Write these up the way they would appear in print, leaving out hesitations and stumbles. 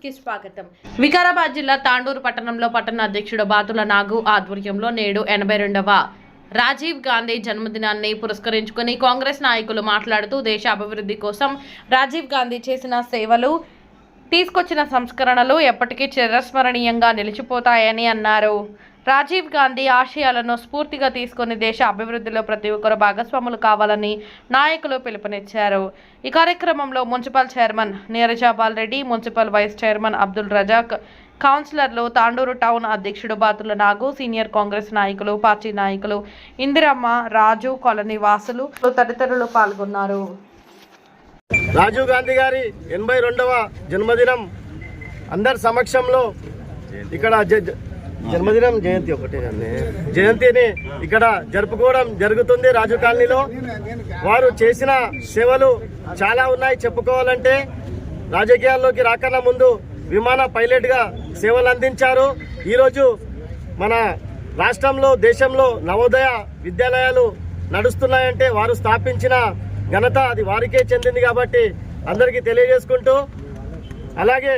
కి స్వాగతం. వికారాబాద్ జిల్లా తాండూరు పట్టణంలో పట్టణ అధ్యక్షుడు బాతుల నాగు ఆధ్వర్యంలో నేడు 82వ రాజీవ్ గాంధీ జన్మదినాన్ని పురస్కరించుకుని కాంగ్రెస్ నాయకులు మాట్లాడుతూ దేశ అభివృద్ధి కోసం రాజీవ్ గాంధీ చేసిన సేవలు, తీసుకొచ్చిన సంస్కరణలు ఎప్పటికీ చిరస్మరణీయంగా నిలిచిపోతాయని అన్నారు. రాజీవ్ గాంధీ ఆశయాలను స్ఫూర్తిగా తీసుకుని దేశ అభివృద్ధిలో ప్రతి ఒక్కరు భాగస్వాములు కావాలని నాయకులు పిలుపునిచ్చారు. ఈ కార్యక్రమంలో municipal chairman Neerajabal Reddy, municipal vice chairman Abdul Razak, కౌన్సిలర్లు, తాండూరు టౌన్ అధ్యక్షుడు బాతుల నాగు, సీనియర్ కాంగ్రెస్ నాయకులు, పార్టీ నాయకులు ఇందిరమ్మ, రాజు, కాలనీ వాసులు తదితరులు పాల్గొన్నారు. రాజీవ్ గాంధీ గారి 82వ జన్మదినం అందరి సమక్షంలో ఇక్కడ జన్మదినం జయంతిని ఇక్కడ జరుపుకోవడం జరుగుతుంది. రాజీవ్ కాలనీలో వారు చేసిన సేవలు చాలా ఉన్నాయి. చెప్పుకోవాలంటే రాజకీయాల్లోకి రాకన్నా ముందు విమాన పైలట్గా సేవలు అందించారు. ఈరోజు మన రాష్ట్రంలో, దేశంలో నవోదయ విద్యాలయాలు నడుస్తున్నాయంటే వారు స్థాపించిన ఘనత అది వారికే చెందింది కాబట్టి అందరికీ తెలియజేసుకుంటూ, అలాగే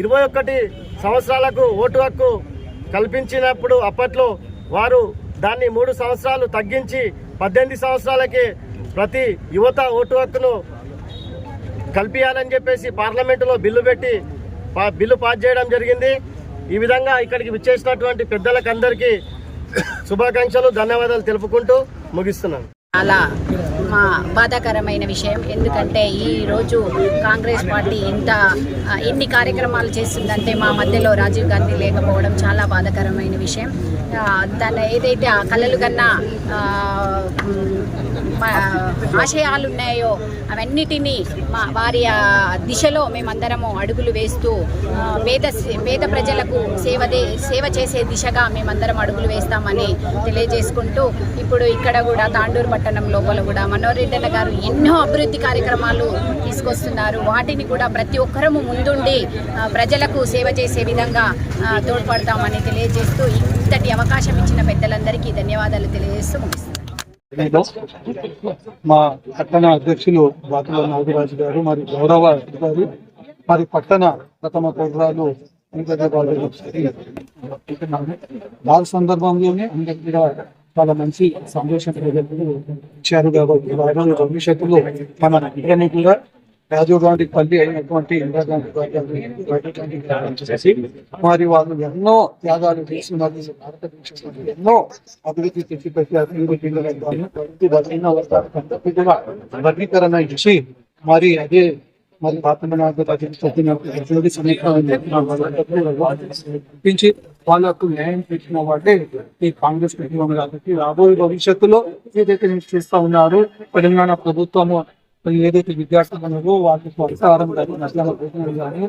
21 సంవత్సరాలకు ఓటు హక్కు కల్పించినప్పుడు అప్పట్లో వారు దాన్ని 3 సంవత్సరాలు తగ్గించి 18 సంవత్సరాలకి ప్రతి యువత ఓటు హక్కును కల్పించాలని చెప్పేసి పార్లమెంటులో బిల్లు పాస్ చేయడం జరిగింది. ఈ విధంగా ఇక్కడికి విచ్చేసినటువంటి పెద్దలకు అందరికీ శుభాకాంక్షలు, ధన్యవాదాలు తెలుపుకుంటూ ముగిస్తున్నాను. చాలా బాధాకరమైన విషయం. ఎందుకంటే ఈరోజు కాంగ్రెస్ పార్టీ ఎన్ని కార్యక్రమాలు చేస్తుందంటే మా మధ్యలో రాజీవ్ గాంధీ లేకపోవడం చాలా బాధాకరమైన విషయం. తన ఏదైతే ఆ కలలు కన్నా ఆశయాలు ఉన్నాయో అవన్నిటినీ వారి దిశలో మేమందరము అడుగులు వేస్తూ పేద ప్రజలకు సేవ చేసే దిశగా మేమందరం అడుగులు వేస్తామని తెలియజేసుకుంటూ, ఇప్పుడు ఇక్కడ కూడా తాండూరు పట్టణం లోపల కూడా మనోహర్ రెడ్డి గారు ఎన్నో అభివృద్ధి కార్యక్రమాలు తీసుకొస్తున్నారు. వాటిని కూడా ప్రతి ఒక్కరము ముందుండి ప్రజలకు సేవ చేసే విధంగా తోడ్పడతామని తెలియజేస్తూ ఇంతటి అవకాశం ఇచ్చిన పెద్దలందరికీ ధన్యవాదాలు తెలియజేస్తూ ముగిస్తున్నాను. మా పట్టణ అధ్యక్షులు బాతుల నాగరాజు గారు, మరి గౌరవ అధికారి, మరి పట్టణ ప్రథమ పౌరాలు వారి సందర్భంలోనే అందరికీ చాలా మంచి సందేశం ఇచ్చారు కాబట్టి భవిష్యత్తులో మన అందరినీ కూడా రాజీవ్ గాంధీ పల్లి అయినటువంటి ఇందిరాగాంధీ చేసి మరి వాళ్ళు ఎన్నో త్యాగాలు చేసి మరి భారతదేశంలో ఎన్నో అభివృద్ధి తెచ్చిపెట్టారు. వర్గీకరణ ఇచ్చి మరి అదే మరి సమీపించి వాళ్ళకు న్యాయం తెచ్చిన వాళ్ళే ఈ కాంగ్రెస్ ప్రభుత్వం కాబట్టి రాబోయే భవిష్యత్తులో ఏదైతే చేస్తా ఉన్నారు తెలంగాణ ప్రభుత్వము, ఏదైతే విద్యార్థులు ఉన్నారో వాళ్ళకి ప్రోత్సాహం కానీ,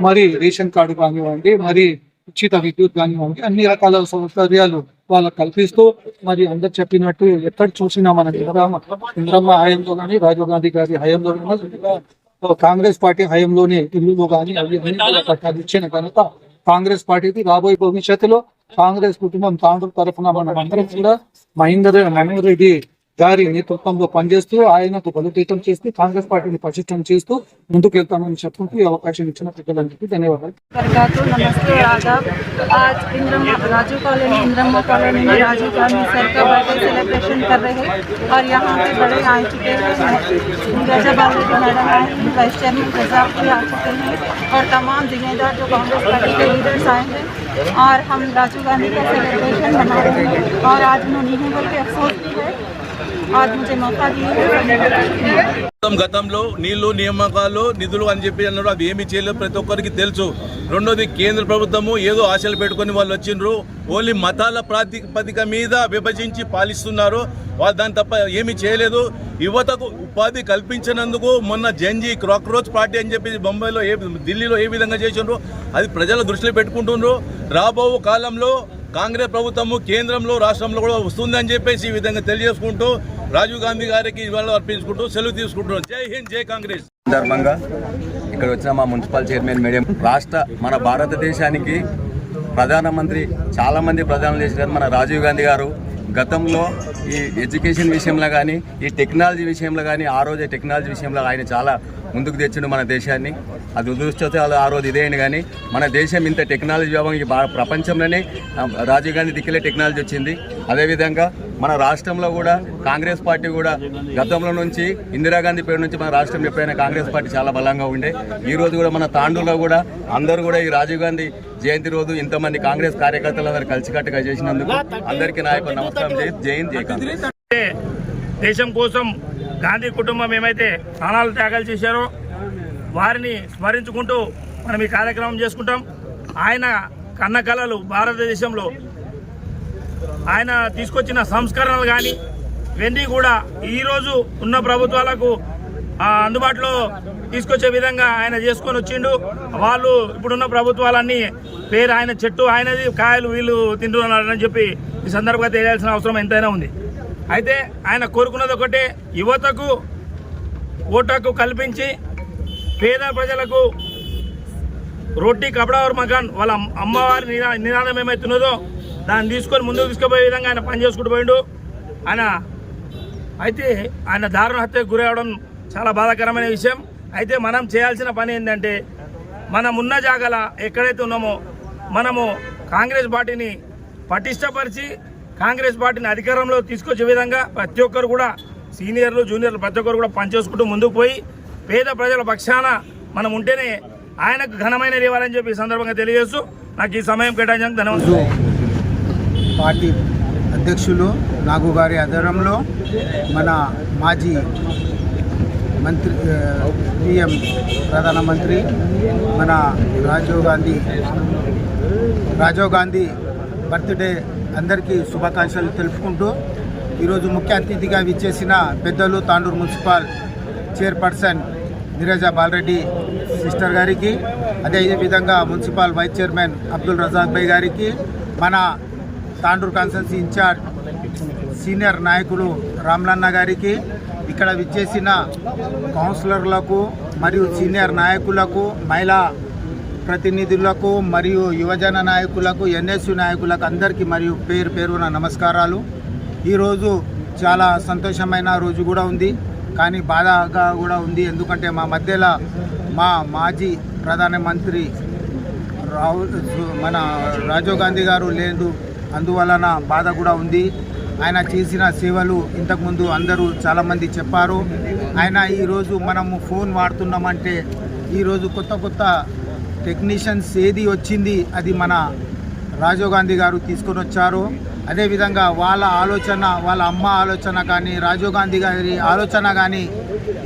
మరి రేషన్ కార్డు కానివ్వండి, మరి ఉచిత విద్యుత్ కానివ్వండి, అన్ని రకాల సౌకర్యాలు వాళ్ళకు కల్పిస్తూ, మరి అందరు చెప్పినట్టు ఎక్కడ చూసినా మన ఇందిరమ్మ హయాంలో కానీ, రాజీవ్ గాంధీ గారి హయాంలో కానీ, కాంగ్రెస్ పార్టీ హయాంలోనే ఇల్లులో కానీ అవి పట్టాలు ఇచ్చిన కనుక కాంగ్రెస్ పార్టీకి రాబోయే భవిష్యత్తులో కాంగ్రెస్ కుటుంబం తాండూరు తరఫున మనం అందరం కూడా మనోహర్ రెడ్డి గారి నేతృత్వంలో పనిచేస్తూ ఆయనకు బలోపేతం చేస్తూ కాంగ్రెస్ పార్టీని పటిష్టం చేస్తూ ముందుకు వెళ్తామని చెప్పుకుంటూ ఈ అవకాశం ఇచ్చిన ప్రజలందరికీ ధన్యవాదాలు. नमस्ते, आदाब। आज राजू कॉलोनी इंद्रम्मा कॉलोनी में राजीव गांधी सर का बर्थडे सेलिब्रेशन कर रहे हैं और यहाँ पे बड़े आ चुके हैं, नीरजाबाल रेड्डी मैडम आए हैं, वाइस चेयरमैन रजाक भी आ चुके हैं और तमाम जिम्मेदार जो कांग्रेस पार्टी के लीडर्स आए हैं और हम राजीव गांधी का सेलिब्रेशन मना रहे हैं। और आज उन्होंने बोल के अफसोस भी है, आज मुझे मौका दिए। గతంలో నీళ్లు, నియామకాలు, నిధులు అని చెప్పి అన్నారు. అవి ఏమీ చేయలేదు, ప్రతి ఒక్కరికి తెలుసు. రెండోది, కేంద్ర ప్రభుత్వము ఏదో ఆశలు పెట్టుకుని వాళ్ళు వచ్చిండ్రు. ఓన్లీ మతాల ప్రాతిపదిక మీద విభజించి పాలిస్తున్నారు. వాళ్ళు దాని తప్ప ఏమీ చేయలేదు. యువతకు ఉపాధి కల్పించినందుకు మొన్న జంజీ కాక్రోచ్ పార్టీ అని చెప్పి బొంబాయిలో ఢిల్లీలో ఏ విధంగా చేసిండ్రు అది ప్రజల దృష్టిలో పెట్టుకుంటుండ్రు. రాబో కాలంలో కాంగ్రెస్ ప్రభుత్వము కేంద్రంలో, రాష్ట్రంలో కూడా వస్తుందని చెప్పేసి ఈ విధంగా తెలియజేసుకుంటూ రాజీవ్ గాంధీ గారికి ఇవాళ అర్పించుకుంటూ సెలవు తీసుకుంటున్నాం. జై హింద్, జై కాంగ్రెస్. సందర్భంగా ఇక్కడ వచ్చిన మా మున్సిపల్ చైర్మన్ మేడం, మన భారతదేశానికి ప్రధానమంత్రి చాలా మంది ప్రధానులు చేసినారు మన రాజీవ్ గాంధీ గారు. గతంలో ఈ ఎడ్యుకేషన్ విషయంలో కానీ, ఈ టెక్నాలజీ విషయంలో కానీ, ఆ రోజే టెక్నాలజీ విషయంలో ఆయన చాలా ముందుకు తెచ్చిండు మన దేశాన్ని. అది దురదృష్టవశాత్తు ఆ రోజు ఇదేంటి. కానీ మన దేశం ఇంత టెక్నాలజీ విభాగం ప్రపంచంలోనే రాజీవ్ గాంధీ దిక్కులే టెక్నాలజీ వచ్చింది. అదేవిధంగా మన రాష్ట్రంలో కూడా కాంగ్రెస్ పార్టీ కూడా గతంలో నుంచి ఇందిరాగాంధీ పేరు నుంచి మన రాష్ట్రం ఎప్పుడైనా కాంగ్రెస్ పార్టీ చాలా బలంగా ఉండే. ఈ రోజు కూడా మన తాండూరులో కూడా అందరూ కూడా ఈ రాజీవ్ గాంధీ జయంతి రోజు ఇంతమంది కాంగ్రెస్ కార్యకర్తలందరూ కలిసికట్టుగా చేసినందుకు అందరికీ నాయకులు నమస్కారం. జై హింద్, జై కాంగ్రెస్. దేశం కోసం గాంధీ కుటుంబం ఏమైతే ప్రాణాలు త్యాగాలు చేశారో వారిని స్మరించుకుంటూ మనం ఈ కార్యక్రమం చేసుకుంటాం. ఆయన కన్న కళలు భారతదేశంలో ఆయన తీసుకొచ్చిన సంస్కరణలు కానీ ఇవన్నీ కూడా ఈరోజు ఉన్న ప్రభుత్వాలకు అందుబాటులో తీసుకొచ్చే విధంగా ఆయన చేసుకొని వచ్చిండు. వాళ్ళు ఇప్పుడున్న ప్రభుత్వాలన్నీ పేరు ఆయన చెట్టు ఆయనది, కాయలు వీళ్ళు తింటున్నారని చెప్పి ఈ సందర్భంగా తెలియాల్సిన అవసరం ఎంతైనా ఉంది. అయితే ఆయన కోరుకున్నది ఒకటే, యువతకు ఓటకు కల్పించి పేద ప్రజలకు రోటీ కపడా और మకాన్ వాళ్ళ అమ్మవారి నినాదం ఏమైతున్నదో దాన్ని తీసుకొని ముందుకు తీసుకుపోయే విధంగా ఆయన పనిచేసుకుంటూ పోయిండు. ఆయన దారుణ హత్యకు గురవడం చాలా బాధాకరమైన విషయం. అయితే మనం చేయాల్సిన పని ఏంటంటే, మనం ఉన్న జాగాల ఎక్కడైతే ఉన్నామో మనము కాంగ్రెస్ పార్టీని పటిష్టపరిచి కాంగ్రెస్ పార్టీని అధికారంలో తీసుకొచ్చే విధంగా ప్రతి ఒక్కరు కూడా సీనియర్లు జూనియర్లు ప్రతి ఒక్కరు కూడా పనిచేసుకుంటూ ముందుకు పోయి పేద ప్రజల పక్షాన మనం ఉంటేనే ఆయనకు ఘనమైన ఇవ్వాలని చెప్పి ఈ సందర్భంగా తెలియజేస్తూ నాకు ఈ సమయం కేటాయించడానికి ధన్యవాదాలు. పార్టీ అధ్యక్షులు నాగు గారి ఆధ్వర్యంలో మన మాజీ మంత్రి పిఎం ప్రధానమంత్రి మన రాజీవ్ గాంధీ బర్త్డే అందరికీ శుభాకాంక్షలు తెలుపుకుంటూ ఈరోజు ముఖ్య అతిథిగా విచ్చేసిన పెద్దలు Tandur municipal chairperson Neeraja Balreddy sister గారికి, అదేవిధంగా municipal vice chairman Abdul Razak bhai గారికి, మన తాండూరు కాన్స్టిట్యున్సీ ఇన్ఛార్జ్ సీనియర్ నాయకులు రామ్లన్న గారికి, ఇక్కడ విచ్చేసిన కౌన్సిలర్లకు మరియు సీనియర్ నాయకులకు, మహిళా ప్రతినిధులకు మరియు యువజన నాయకులకు, ఎన్ఎస్యు నాయకులకు అందరికీ మరియు పేరు పేరున నమస్కారాలు. ఈరోజు చాలా సంతోషమైన రోజు కూడా ఉంది, కానీ బాధగా కూడా ఉంది. ఎందుకంటే మా మధ్యలో మా మాజీ ప్రధానమంత్రి మన రాజీవ్ గాంధీ గారు లేదు, అందువలన బాధ కూడా ఉంది. ఆయన చేసిన సేవలు ఇంతకుముందు అందరూ చాలామంది చెప్పారు. ఆయన ఈరోజు మనము ఫోన్ వాడుతున్నామంటే ఈరోజు కొత్త టెక్నీషియన్స్ ఏది వచ్చింది అది మన రాజీవ్ గాంధీ గారు తీసుకొని వచ్చారు. అదేవిధంగా వాళ్ళ ఆలోచన, వాళ్ళ అమ్మ ఆలోచన కానీ రాజీవ్ గాంధీ గారి ఆలోచన కానీ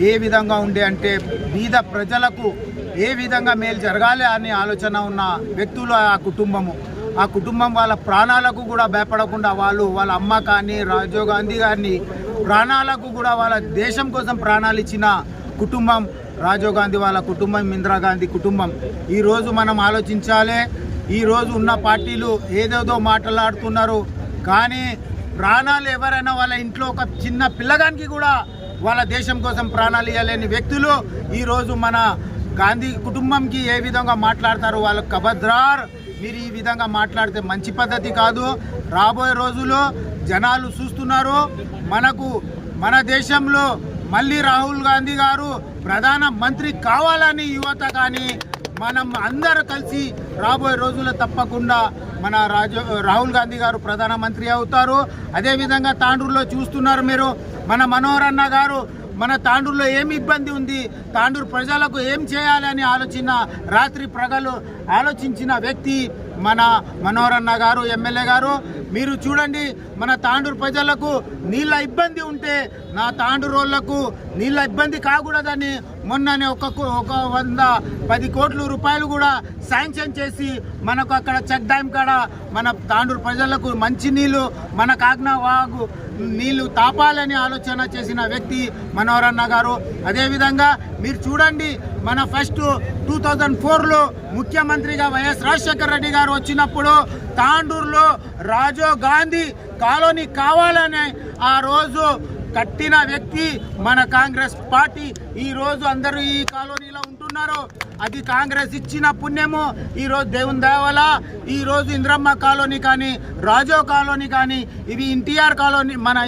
ఏ విధంగా ఉండే అంటే బీద ప్రజలకు ఏ విధంగా మేలు జరగాలి అనే ఆలోచన ఉన్న వ్యక్తులు ఆ కుటుంబం వాళ్ళ ప్రాణాలకు కూడా భయపడకుండా వాళ్ళ అమ్మ కానీ రాజీవ్ గాంధీ గారిని ప్రాణాలకు కూడా వాళ్ళ దేశం కోసం ప్రాణాలు ఇచ్చిన కుటుంబం రాజీవ్ గాంధీ వాళ్ళ కుటుంబం, ఇందిరాగాంధీ కుటుంబం. ఈరోజు మనం ఆలోచించాలి. ఈరోజు ఉన్న పార్టీలు ఏదేదో మాట్లాడుతున్నారు, కానీ ప్రాణాలు ఎవరైనా వాళ్ళ ఇంట్లో ఒక చిన్న పిల్లగానికి కూడా వాళ్ళ దేశం కోసం ప్రాణాలు ఇవ్వలేని వ్యక్తులు ఈరోజు మన గాంధీ కుటుంబంకి ఏ విధంగా మాట్లాడతారు. వాళ్ళకు కబద్రార్, మీరు ఈ విధంగా మాట్లాడితే మంచి పద్ధతి కాదు. రాబోయే రోజుల్లో జనాలు చూస్తున్నారు, మన దేశంలో మళ్ళీ రాహుల్ గాంధీ గారు ప్రధానమంత్రి కావాలని యువత కానీ మనం అందరూ కలిసి రాబోయే రోజుల్లో తప్పకుండా మన రాహుల్ గాంధీ గారు ప్రధానమంత్రి అవుతారు. అదేవిధంగా తాండూరులో చూస్తున్నారు మీరు, మన మనోహర్ అన్న గారు మన తాండూరులో ఏమి ఇబ్బంది ఉంది, తాండూరు ప్రజలకు ఏం చేయాలని రాత్రి ప్రజలు ఆలోచించిన వ్యక్తి మన మనోహర్ అన్న గారు, ఎమ్మెల్యే గారు. మీరు చూడండి, మన తాండూరు ప్రజలకు నీళ్ళ ఇబ్బంది ఉంటే నా తాండూరు వాళ్ళకు నీళ్ళ ఇబ్బంది కాకూడదని మొన్ననే ఒక 110 కోట్ల రూపాయలు కూడా శాంక్షన్ చేసి మనకు అక్కడ చెక్ డ్యామ్ కాడ మన తాండూరు ప్రజలకు మంచి నీళ్ళు, మన కాగ్నా వాగు నీళ్లు తాపాలని ఆలోచన చేసిన వ్యక్తి మనోహర్ అన్న గారు. అదేవిధంగా మీరు చూడండి, మన ఫస్ట్ 2004లో ముఖ్యమంత్రిగా వైఎస్ రాజశేఖర రెడ్డి గారు వచ్చినప్పుడు తాండూరులో రాజీవ్ గాంధీ కాలనీ కావాలని ఆ రోజు కట్టిన వ్యక్తి మన కాంగ్రెస్ పార్టీ. ఈ రోజు అందరూ ఈ కాలనీలో ఉంటున్నారు, అది కాంగ్రెస్ ఇచ్చిన పుణ్యము. ఈరోజు దేవుని దయ వల్ల ఈరోజు ఇంద్రమ్మ కాలనీ కానీ, రాజో కాలనీ కానీ, ఇవి ఎన్టీఆర్ కాలనీ, మన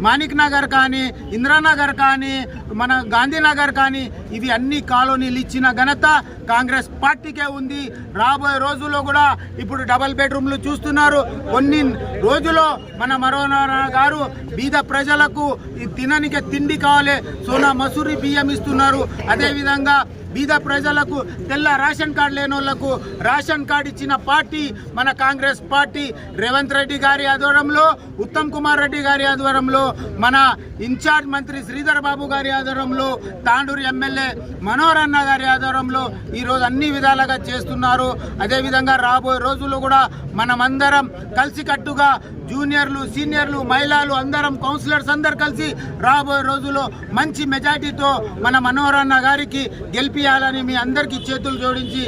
మాణిక్ నగర్ కానీ, ఇంద్రానగర్ కానీ, మన గాంధీనగర్ కానీ, ఇవి అన్ని కాలనీలు ఇచ్చిన ఘనత కాంగ్రెస్ పార్టీకే ఉంది. రాబోయే రోజుల్లో కూడా ఇప్పుడు డబల్ బెడ్రూమ్లు చూస్తున్నారు. కొన్ని రోజుల్లో మన మరోనారా గారు బీద ప్రజలకు తిననికే తిండి కావాలి, సోనా మసూరి బియ్యం ఇస్తున్నారు. అదేవిధంగా బీద ప్రజలకు తెల్ల రేషన్ కార్డు లేని వాళ్లకు రేషన్ కార్డు ఇచ్చిన పార్టీ మన కాంగ్రెస్ పార్టీ. రేవంత్ రెడ్డి గారి ఆధ్వర్యంలో, ఉత్తమ్ కుమార్ రెడ్డి గారి ఆధ్వర్యంలో, మన ఇన్ఛార్జ్ మంత్రి శ్రీధర్ బాబు గారి ఆధ్వర్యంలో, తాండూరు ఎమ్మెల్యే మనోహర్ అన్న గారి ఆధ్వర్యంలో ఈరోజు అన్ని విధాలుగా చేస్తున్నారు. అదేవిధంగా రాబోయే రోజుల్లో కూడా మనమందరం కలిసికట్టుగా జూనియర్లు, సీనియర్లు, మహిళలు అందరం, కౌన్సిలర్స్ అందరు కలిసి రాబోయే రోజుల్లో మంచి మెజార్టీతో మన మనోహర్ అన్న గారికి గెలిపియాలని మీ అందరికీ చేతులు జోడించి